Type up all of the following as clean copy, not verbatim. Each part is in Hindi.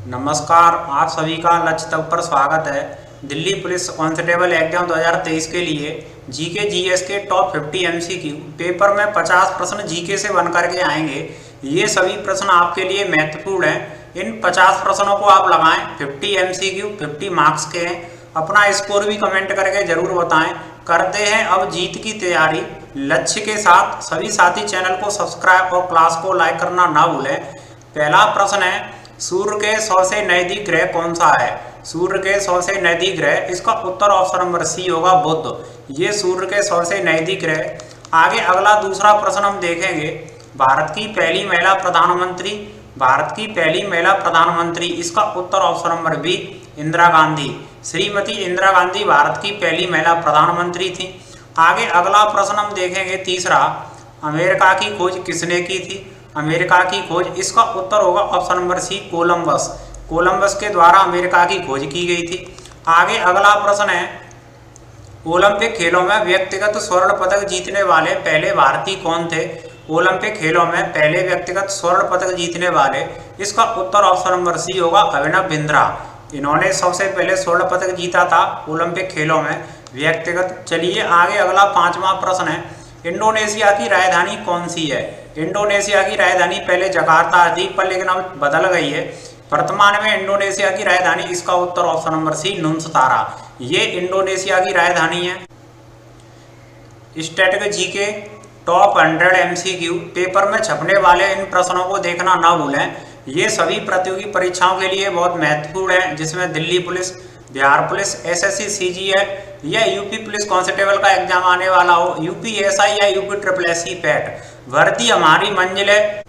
नमस्कार, आप सभी का लक्ष्य तक पर स्वागत है। दिल्ली पुलिस कांस्टेबल एग्जाम 2023 के लिए जीके जीएस के टॉप 50 एमसीक्यू पेपर में 50 प्रश्न जीके से बन करके आएंगे। ये सभी प्रश्न आपके लिए महत्वपूर्ण हैं। इन 50 प्रश्नों को आप लगाएं। 50 एमसीक्यू 50 मार्क्स के हैं। अपना स्कोर भी कमेंट करके जरूर बताएं। करते हैं अब जीत की तैयारी लक्ष्य के साथ। सभी साथी चैनल को सब्सक्राइब और क्लास को लाइक करना ना भूलें। पहला प्रश्न है, सूर्य के सबसे नजदीक ग्रह कौन सा है? सूर्य के सबसे नजदीक ग्रह, इसका उत्तर ऑप्शन नंबर सी होगा बुध। ये सूर्य के सबसे नजदीक ग्रह। आगे अगला दूसरा प्रश्न हम देखेंगे, भारत की पहली महिला प्रधानमंत्री। भारत की पहली महिला प्रधानमंत्री, इसका उत्तर option number B Indira Gandhi. Shrimati Indira Gandhi Bharat की पहली महिला प्रधानमंत्री थी। आगे अगला प्रश्न हम देखेंगे तीसरा, अमेरिका की खोज किसने की थी? अमेरिका की खोज, इसका उत्तर होगा option number C Columbus. Columbus के द्वारा अमेरिका की खोज की गई थी। आगे अगला प्रश्न है, ओलंपिक खेलों में व्यक्तिगत स्वर्ण पदक जीतने वाले पहले भारतीय कौन थे? ओलंपिक खेलों में पहले व्यक्तिगत स्वर्ण पदक जीतने वाले, इसका उत्तर ऑप्शन नंबर सी होगा अभिनव बिंद्रा। इन्होंने सबसे पहले स्वर्ण पदक जीता था ओलंपिक खेलों में व्यक्तिगत। चलिए आगे अगला पांचवा प्रश्न है, इंडोनेशिया की राजधानी कौन सी है? इंडोनेशिया की राजधानी पहले जकार्ता थी पर लेकिन अब बदल गई है। वर्तमान में इंडोनेशिया की राजधानी, इसका उत्तर ऑप्शन नंबर सी नुनसतारा। ये इंडोनेशिया की राजधानी है। Static GK top 100 MCQ paper में छपने वाले इन प्रश्नों को देखना ना भूलें। ये सभी प्रतियोगी परीक्षाओं के लिए बहुत महत्वपूर्ण है, जिसमें Delhi police, Bihar police, SSC CGL या यूपी पुलिस कांस्टेबल का एग्जाम आने वाला हो, यूपीएसआई या यूपी ट्रिपल एससी पैट। वर्दी हमारी मंजिल है।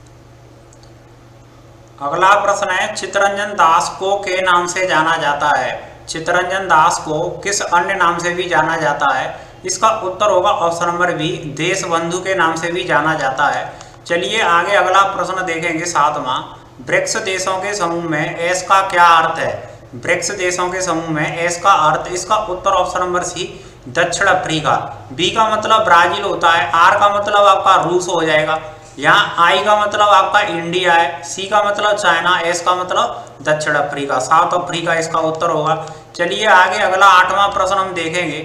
अगला प्रश्न है, चित्तरंजन दास को के नाम से जाना जाता है? चित्तरंजन दास को किस अन्य नाम से भी जाना जाता है? इसका उत्तर होगा ऑप्शन नंबर बी देशबंधु के नाम से भी जाना जाता है। चलिए आगे अगला प्रश्न देखेंगे सातवां, ब्रिक्स देशों के समूह में एस का क्या अर्थ है? ब्रिक्स देशों के समूह में एस का अर्थ, इसका उत्तर ऑप्शन नंबर सी दक्षिण अफ्रीका। बी का मतलब ब्राजील होता है, आर का मतलब आपका रूस हो जाएगा, यहाँ आई का मतलब आपका इंडिया है, सी का मतलब चाइना, एस का मतलब दक्षिण अफ्रीका, साउथ अफ्रीका इसका उत्तर होगा। चलिए आगे अगला आठवां प्रश्न हम देखेंगे,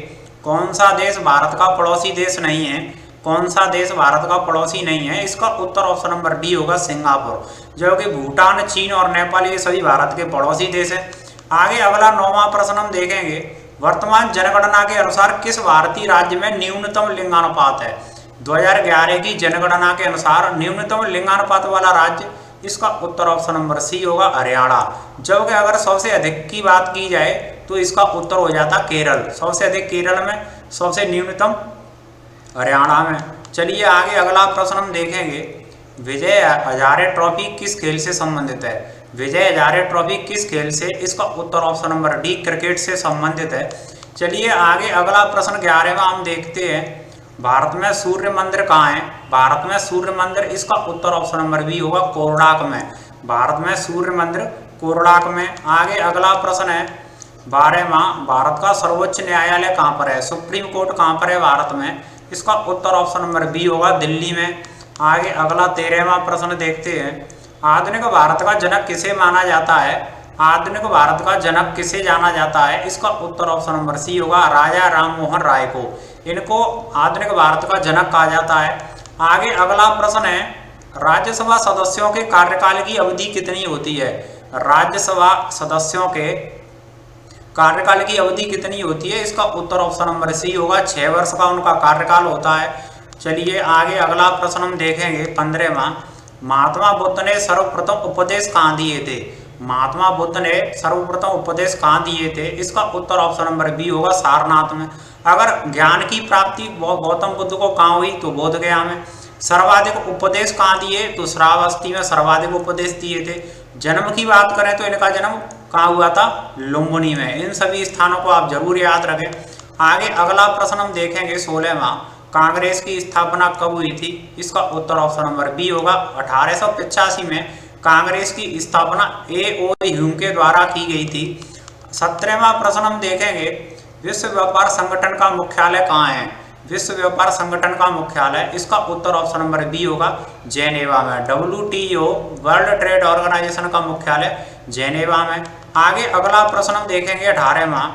कौन सा देश भारत का पड़ोसी देश नहीं है? कौन सा देश भारत का पड़ोसी नहीं है? इसका उत्तर ऑप्शन नंबर डी होगा सिंगापुर। जो कि भूटान, चीन और नेपाल ये सभी भारत के पड़ोसी देश हैं। आगे अगला नौवां प्रश्न हम देखेंगे, वर्तमान जनगणना के अनुसार किस भारतीय राज्य में न्यूनतम लिंगानुपात है? 2011 की जनगणना के अनुसार न्यूनतम लिंगानुपात वाला राज्य, इसका उत्तर ऑप्शन नंबर सी होगा हरियाणा। जबकि अगर सबसे अधिक की बात की जाए तो इसका उत्तर हो जाता केरल। सबसे अधिक केरल में, सबसे न्यूनतम हरियाणा में। चलिए आगे अगला प्रश्न हम देखेंगे, विजय हजारे ट्रॉफी किस खेल से संबंधित है? विजय हजारे ट्रॉफी किस खेल से? इसका उत्तर ऑप्शन नंबर डी क्रिकेट से संबंधित है। चलिए आगे अगला प्रश्न 11वां हम देखते हैं, भारत में सूर्य मंदिर कहाँ है? भारत में सूर्य मंदिर, इसका उत्तर ऑप्शन नंबर बी होगा कोरडाक में। भारत में सूर्य मंदिर कोरडाक में। आगे अगला प्रश्न है 12वां, भारत का सर्वोच्च न्यायालय कहाँ पर है? सुप्रीम कोर्ट कहाँ पर है भारत में? इसका उत्तर ऑप्शन नंबर बी होगा दिल्ली में। आगे अगला 13वां प्रश्न देखते हैं, आधुनिक भारत का जनक किसे माना जाता है? आधुनिक भारत का जनक किसे जाना जाता है? इसका उत्तर ऑप्शन नंबर सी होगा राजा राममोहन राय को। इनको आधुनिक भारत का जनक कहा जाता है। आगे अगला प्रश्न है, राज्यसभा सदस्यों के कार्यकाल की अवधि कितनी होती है? राज्यसभा सदस्यों के कार्यकाल की अवधि कितनी होती है? इसका उत्तर ऑप्शन नंबर सी होगा 6 वर्ष का उनका कार्यकाल होता है। चलिए आगे अगला प्रश्न हम देखेंगे 15वां, महात्मा बुद्ध ने सर्वप्रथम उपदेश कहाँ दिए थे? महात्मा बुद्ध ने सर्वप्रथम उपदेश कहाँ दिए थे? इसका उत्तर ऑप्शन नंबर बी होगा सारनाथ में। अगर ज्ञान की प्राप्ति गौतम बुद्ध को कहाँ हुई तो बोध गया में। सर्वाधिक उपदेश कहाँ दिए तो श्रावस्ती में सर्वाधिक उपदेश दिए थे। जन्म की बात करें तो इनका जन्म कहाँ हुआ था? लुम्बिनी में। इन सभी स्थानों को आप जरूर याद रखें। आगे अगला प्रश्न हम देखेंगे 16वां, कांग्रेस की स्थापना कब हुई थी? इसका उत्तर ऑप्शन नंबर बी होगा 1885 में कांग्रेस की स्थापना ए.ओ. ह्यूम के द्वारा की गई थी। 17वां प्रश्न हम देखेंगे, विश्व व्यापार संगठन का मुख्यालय कहाँ है? विश्व व्यापार संगठन का मुख्यालय, इसका उत्तर ऑप्शन नंबर बी होगा जेनेवा में। WTO वर्ल्ड ट्रेड ऑर्गेनाइजेशन का मुख्यालय जेनेवा में। आगे अगला प्रश्न हम देखेंगे 18वां,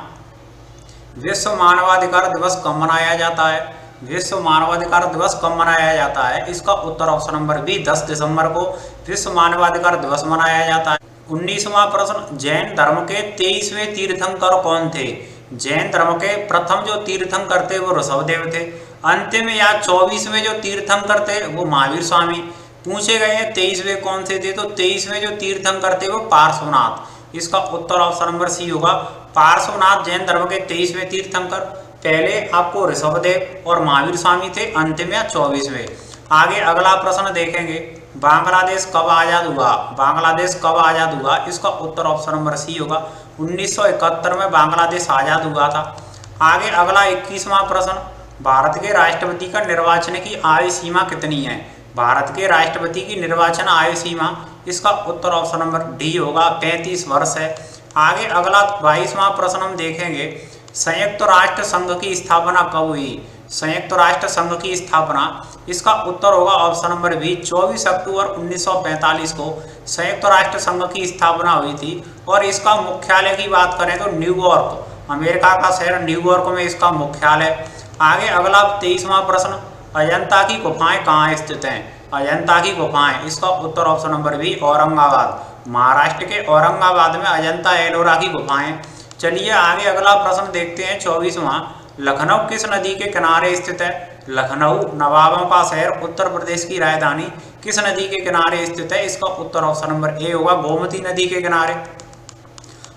विश्व मानवाधिकार दिवस कब मनाया जाता है? विश्व मानवाधिकार दिवस कब मनाया जाता है? इसका उत्तर ऑप्शन नंबर बी 10 दिसंबर को विश्व मानवाधिकार दिवस मनाया जाता है। 19वां प्रश्न, जैन धर्म के 23वें तीर्थंकर कौन थे? जैन धर्म के प्रथम जो तीर्थंकर थे वो ऋषभदेव थे। अंतिम या 24वें जो तीर्थंकर थे वो महावीर स्वामी। पूछे गए हैं 23वें कौन से थे, तो 23वें जो तीर्थंकर थे वो पार्श्वनाथ। इसका उत्तर ऑप्शन नंबर सी होगा, पार्श्वनाथ जैन धर्म के 23वें तीर्थंकर। पहले आपको ऋषभदेव और महावीर स्वामी थे, अंतिम या 24वें। आगे अगला प्रश्न देखेंगे, बांग्लादेश कब आजाद हुआ? बांग्लादेश कब आजाद हुआ? इसका उत्तर ऑप्शन नंबर सी होगा, 1971 में बांग्लादेश आजाद हुआ था। आगे अगला 21वां प्रश्न, भारत के राष्ट्रपति का निर्वाचन की आयु सीमा कितनी है? भारत के राष्ट्रपति की निर्वाचन आयु सीमा, इसका उत्तर ऑप्शन नंबर डी होगा, 35 वर्ष है। आगे अगला 22वां प्रश्न हम देखेंगे, संयुक्त राष्ट्र संघ की स्थापना कब हुई? संयुक्त राष्ट्र संघ की स्थापना, इसका उत्तर होगा ऑप्शन नंबर बी, 24 अक्टूबर 1945 को संयुक्त राष्ट्र संघ की स्थापना हुई थी। और इसका मुख्यालय की बात करें तो न्यूयॉर्क, अमेरिका का शहर न्यूयॉर्क में इसका मुख्यालय। आगे अगला 23वां प्रश्न, अजंता की गुफाएं कहाँ स्थित हैं? अजंता की गुफाएं, इसका उत्तर option number B, Aurangabad. Maharashtra के औरंगाबाद में अजंता एलोरा की गुफाएं। चलिए आगे अगला प्रश्न देखते हैं 24वां, लखनऊ किस नदी के किनारे स्थित है? लखनऊ नवाबों का शहर, उत्तर प्रदेश की राजधानी, किस नदी के किनारे स्थित है? इसका उत्तर ऑप्शन नंबर ए होगा, गोमती नदी के किनारे।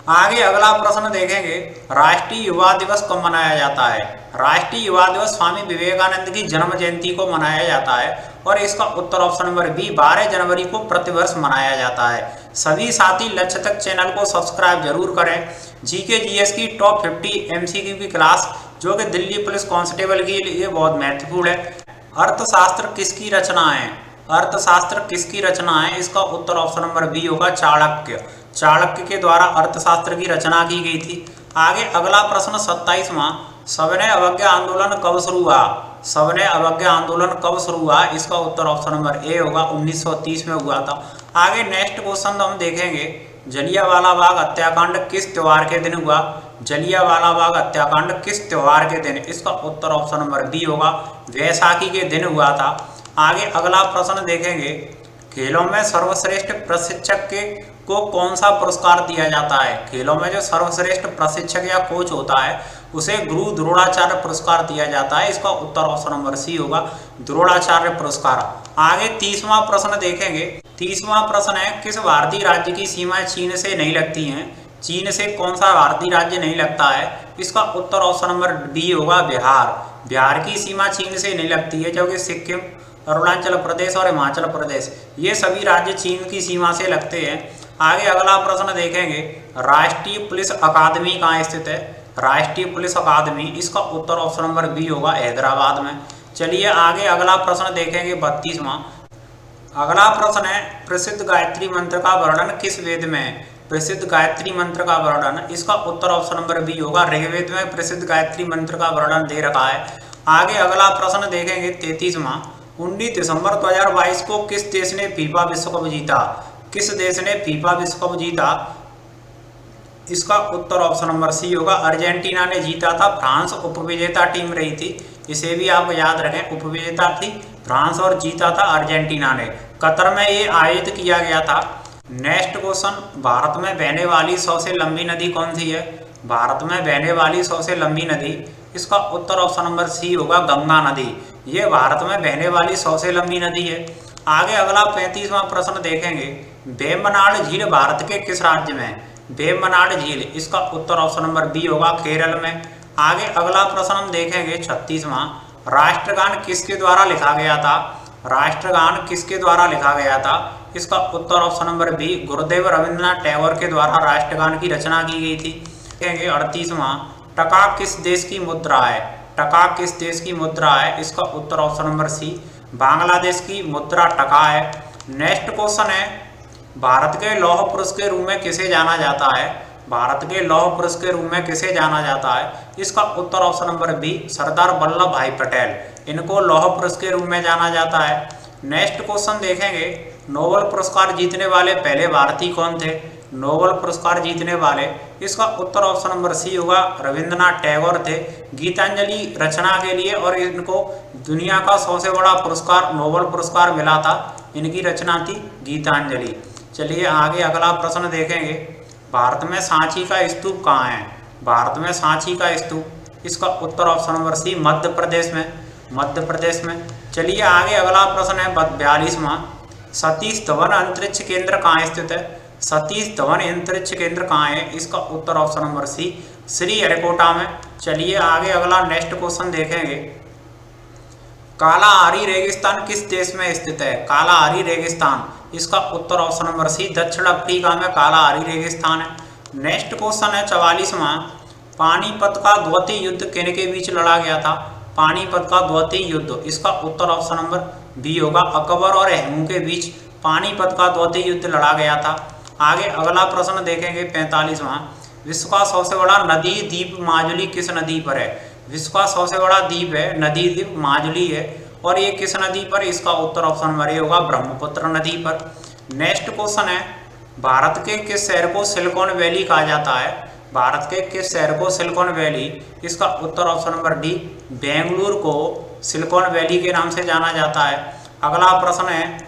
आगे अगला प्रश्न देखेंगे, राष्ट्रीय युवा दिवस कब मनाया जाता है? राष्ट्रीय युवा दिवस स्वामी विवेकानंद की जन्म जयंती को मनाया जाता है और इसका उत्तर ऑप्शन नंबर बी, 12 जनवरी को प्रतिवर्ष मनाया जाता है। सभी साथी लक्ष्य तक चैनल को सब्सक्राइब जरूर करें। जीके जीएस की टॉप 50 एमसीक्यू की क्लास जो कि दिल्ली पुलिस कांस्टेबल के लिए बहुत महत्वपूर्ण है। अर्थशास्त्र किसकी रचना है? अर्थशास्त्र किसकी रचना है? इसका उत्तर ऑप्शन नंबर बी होगा, चाणक्य। चाणक्य के द्वारा अर्थशास्त्र की रचना की गई थी। आगे अगला प्रश्न 27वां, सविनय अवज्ञा आंदोलन कब शुरू हुआ? सविनय अवज्ञा आंदोलन कब शुरू हुआ? इसका उत्तर ऑप्शन नंबर ए होगा, 1930 में हुआ था। आगे नेक्स्ट क्वेश्चन हम देखेंगे, जलियांवाला बाग हत्याकांड किस त्योहार के दिन हुआ? जलियांवाला बाग हत्याकांड किस त्योहार के दिन? इसका उत्तर ऑप्शन नंबर बी होगा, वैसाखी के दिन हुआ था। आगे अगला प्रश्न देखेंगे, खेलों में सर्वश्रेष्ठ प्रशिक्षक को कौन सा पुरस्कार दिया जाता है? खेलों में जो सर्वश्रेष्ठ प्रशिक्षक या कोच होता है उसे गुरु द्रोणाचार्य पुरस्कार दिया जाता है। इसका उत्तर ऑप्शन नंबर सी होगा, द्रोणाचार्य पुरस्कार। आगे 30वां प्रश्न देखेंगे। 30वां प्रश्न है, किस भारतीय राज्य की सीमाएं चीन से नहीं लगती हैं? चीन से कौन सा भारतीय राज्य नहीं लगता है? इसका उत्तर ऑप्शन नंबर डी होगा, बिहार। बिहार की सीमा चीन से नहीं लगती है, जबकि सिक्किम, अरुणाचल प्रदेश और हिमाचल प्रदेश ये सभी राज्य चीन की सीमा से लगते हैं। आगे अगला प्रश्न देखेंगे, राष्ट्रीय पुलिस अकादमी कहाँ स्थित है? राष्ट्रीय पुलिस अकादमी, इसका उत्तर ऑप्शन नंबर बी होगा, हैदराबाद में। चलिए आगे अगला प्रश्न देखेंगे 32वां। अगला प्रश्न है, प्रसिद्ध गायत्री मंत्र का वर्णन किस वेद में है? प्रसिद्ध गायत्री मंत्र का वर्णन, इसका उत्तर ऑप्शन नंबर बी होगा, ऋग्वेद में प्रसिद्ध गायत्री मंत्र का वर्णन दे रखा है। आगे अगला प्रश्न देखेंगे 33वां। 19 दिसंबर 2022 को किस देश ने फीफा विश्व कप जीता? किस देश ने फीफा विश्व कप जीता? इसका उत्तर ऑप्शन नंबर सी होगा, अर्जेंटीना ने जीता था। फ्रांस उपविजेता टीम रही थी, इसे भी आप याद रखें, उपविजेता थी फ्रांस और जीता था अर्जेंटीना ने। कतर में ये आयोजित किया गया था। नेक्स्ट क्वेश्चन, भारत में बहने वाली सबसे लंबी नदी कौन सी है? भारत में बहने वाली सबसे लंबी नदी, इसका उत्तर ऑप्शन नंबर सी होगा, गंगा नदी। ये भारत में बहने वाली सबसे लंबी नदी है। आगे अगला 35वां प्रश्न देखेंगे, वेम्बनाड झील भारत के किस राज्य में है? वेम्बनाड झील, इसका उत्तर ऑप्शन नंबर बी होगा, केरल में। आगे अगला प्रश्न हम देखेंगे 36वां। राष्ट्रगान किसके द्वारा लिखा गया था? राष्ट्रगान किसके द्वारा लिखा गया था? इसका उत्तर option number B, Gurudev Rabindranath Tagore के द्वारा राष्ट्रगान की रचना की गई थी। देखेंगे 38वां। टका किस देश की मुद्रा है? टका किस देश की मुद्रा है? इसका उत्तर ऑप्शन नंबर सी, बांग्लादेश की मुद्रा टका है। नेक्स्ट क्वेश्चन है, भारत के लौह पुरुष के रूप में किसे जाना जाता है? भारत के लौह पुरुष के रूप में किसे जाना जाता है? इसका उत्तर option number B, Sardar Vallabh भाई पटेल। इनको लौह पुरुष के रूप में जाना जाता है। नेक्स्ट क्वेश्चन देखेंगे, नोबेल पुरस्कार जीतने वाले पहले भारतीय कौन थे? नोबेल पुरस्कार जीतने वाले? इसका उत्तर ऑप्शन नंबर सी होगा, रविंद्रनाथ टैगोर थे। गीतांजलि रचना के लिए और इनको दुनिया का सबसे बड़ा पुरस्कार नोबेल पुरस्कार मिला था, इनकी रचना थी गीतांजलि। चलिए आगे अगला प्रश्न देखेंगे। भारत में सांची का स्तूप कहाँ है? भारत में सांची का स्तूप, इसका उत्तर ऑप्शन नंबर सी, मध्य प्रदेश में, मध्य प्रदेश में। चलिए आगे अगला प्रश्न है 42वां। सतीश धवन अंतरिक्ष केंद्र कहाँ स्थित है? सतीश धवन अंतरिक्ष केंद्र कहाँ है? इसका उत्तर ऑप्शन नंबर सी, श्रीहरिकोटा में। चलिए आगे अगला नेक्स्ट क्वेश्चन देखेंगे। कालाहारी रेगिस्तान किस देश में स्थित है? कालाहारी रेगिस्तान, इसका उत्तर ऑप्शन नंबर सी, दक्षिण अफ्रीका में कालाहारी रेगिस्तान है। नेक्स्ट क्वेश्चन है 44वां। पानीपत का द्वितीय युद्ध किन के बीच लड़ा गया था? पानीपत का द्वितीय युद्ध, इसका उत्तर ऑप्शन नंबर बी होगा, अकबर और हेमू के बीच पानीपत का द्वितीय युद्ध लड़ा गया था। आगे अगला प्रश्न देखेंगे 45वां। विश्व का सबसे बड़ा नदी द्वीप माजुली किस नदी पर है? विश्व का सबसे बड़ा द्वीप है, नदी द्वीप माजुली है, और ये किस नदी पर? इसका उत्तर ऑप्शन नंबर ए होगा, ब्रह्मपुत्र नदी पर। नेक्स्ट क्वेश्चन है, भारत के किस शहर को सिलिकॉन वैली कहा जाता है? भारत के किस शहर को सिलिकॉन वैली? इसका उत्तर ऑप्शन नंबर डी, बेंगलुरु को सिलिकॉन वैली के नाम से जाना जाता है। अगला प्रश्न है,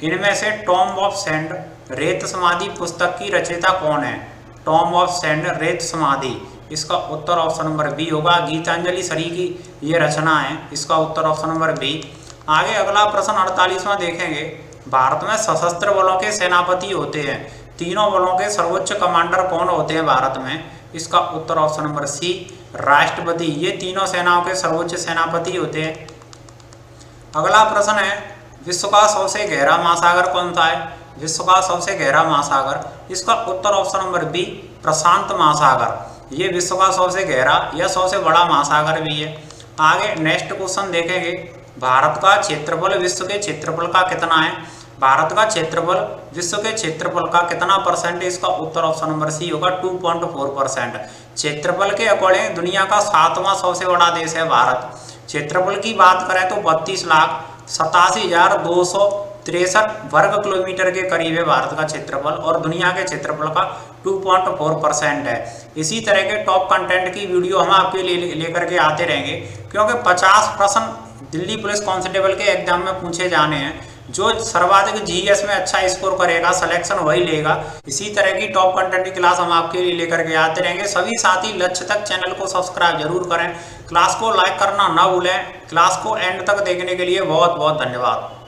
इनमें से टॉम्ब ऑफ सैंड रेत समाधि पुस्तक की रचयिता कौन है? टॉम्ब ऑफ सैंड रेत समाधि, इसका उत्तर ऑप्शन नंबर बी होगा, गीतांजलि सरी की ये रचना है, इसका उत्तर ऑप्शन नंबर बी। आगे अगला प्रश्न 48वां देखेंगे। भारत में सशस्त्र बलों के सेनापति होते हैं, तीनों बलों के सर्वोच्च कमांडर कौन होते हैं भारत में? इसका उत्तर ऑप्शन नंबर सी, राष्ट्रपति, ये तीनों सेनाओं के सर्वोच्च सेनापति होते हैं। अगला प्रश्न है, विश्व का सबसे गहरा महासागर कौन सा है? विश्व का सबसे गहरा महासागर, इसका उत्तर ऑप्शन नंबर बी, प्रशांत महासागर, ये विश्व का सबसे गहरा या सबसे बड़ा महासागर भी है। आगे नेक्स्ट क्वेश्चन देखेंगे। भारत का क्षेत्रफल विश्व के क्षेत्रफल का कितना है? भारत का क्षेत्रफल विश्व के क्षेत्रफल का कितना परसेंट है? इसका उत्तर ऑप्शन नंबर सी होगा, 2.4%। क्षेत्रफल के अकॉर्डिंग दुनिया का 7वां सबसे बड़ा देश है भारत। क्षेत्रफल की बात करें तो 32,87,263 वर्ग किलोमीटर के करीब है भारत का क्षेत्रफल, और दुनिया के क्षेत्रफल का 2.4% है। इसी तरह के टॉप कंटेंट की वीडियो हम आपके लिए लेकर के आते रहेंगे, क्योंकि 50 प्रश्न दिल्ली पुलिस कांस्टेबल के एग्जाम में पूछे जाने हैं। जो सर्वाधिक जीएस में अच्छा स्कोर करेगा, सिलेक्शन वही लेगा। इसी तरह की टॉप कंटेंट की क्लास हम आपके लिए लेकर के आते रहेंगे। सभी साथी लक्ष्य तक चैनल को सब्सक्राइब जरूर करें, क्लास को लाइक करना ना भूलें। क्लास को एंड तक देखने के लिए बहुत बहुत धन्यवाद।